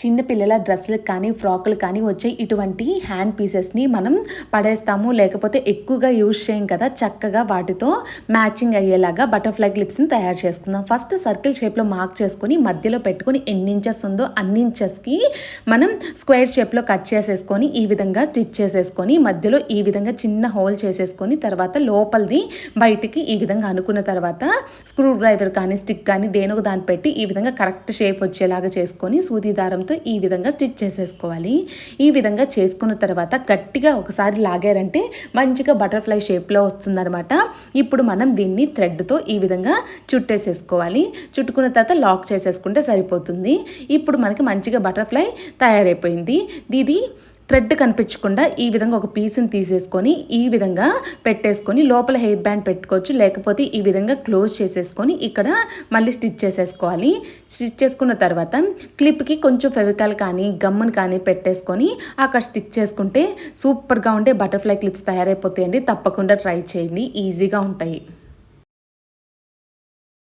చిన్న పిల్లల డ్రెస్సులకు కానీ ఫ్రాకులు కానీ వచ్చే ఇటువంటి హ్యాండ్ పీసెస్ని మనం పడేస్తాము, లేకపోతే ఎక్కువగా యూజ్ చేయం కదా. చక్కగా వాటితో మ్యాచింగ్ అయ్యేలాగా బటర్ఫ్లై క్లిప్స్ని తయారు చేసుకుందాం. ఫస్ట్ సర్కిల్ షేప్లో మార్క్ చేసుకొని మధ్యలో పెట్టుకొని ఎన్ని ఇంచెస్ ఉందో అన్ని ఇంచెస్కి మనం స్క్వేర్ షేప్లో కట్ చేసేసుకొని ఈ విధంగా స్టిచ్ చేసేసుకొని మధ్యలో ఈ విధంగా చిన్న హోల్ చేసేసుకొని తర్వాత లోపలిది బయటికి ఈ విధంగా అనుకున్న తర్వాత స్క్రూ డ్రైవర్ కానీ స్టిక్ కానీ దేనొక దాన్ని పెట్టి ఈ విధంగా కరెక్ట్ షేప్ వచ్చేలాగా చేసుకొని సూది దారం ఈ విధంగా స్టిచ్ చేసేసుకోవాలి. ఈ విధంగా చేసుకున్న తర్వాత గట్టిగా ఒకసారి లాగారంటే మంచిగా బటర్ఫ్లై షేప్లో వస్తుందన్నమాట. ఇప్పుడు మనం దీన్ని థ్రెడ్తో ఈ విధంగా చుట్టేసేసుకోవాలి. చుట్టుకున్న తర్వాత లాక్ చేసేసుకుంటే సరిపోతుంది. ఇప్పుడు మనకి మంచిగా బటర్ఫ్లై తయారైపోయింది. ఇది థ్రెడ్ కనిపించకుండా ఈ విధంగా ఒక పీస్ని తీసేసుకొని ఈ విధంగా పెట్టేసుకొని లోపల హెయిర్ బ్యాండ్ పెట్టుకోవచ్చు, లేకపోతే ఈ విధంగా క్లోజ్ చేసేసుకొని ఇక్కడ మళ్ళీ స్టిచ్ చేసేసుకోవాలి. స్టిచ్ చేసుకున్న తర్వాత క్లిప్కి కొంచెం ఫెవికాల్ కానీ గమ్మును కానీ పెట్టేసుకొని అక్కడ స్టిక్ చేసుకుంటే సూపర్గా ఉండే బటర్ఫ్లై క్లిప్స్ తయారైపోతాయండి. తప్పకుండా ట్రై చేయండి, ఈజీగా ఉంటాయి.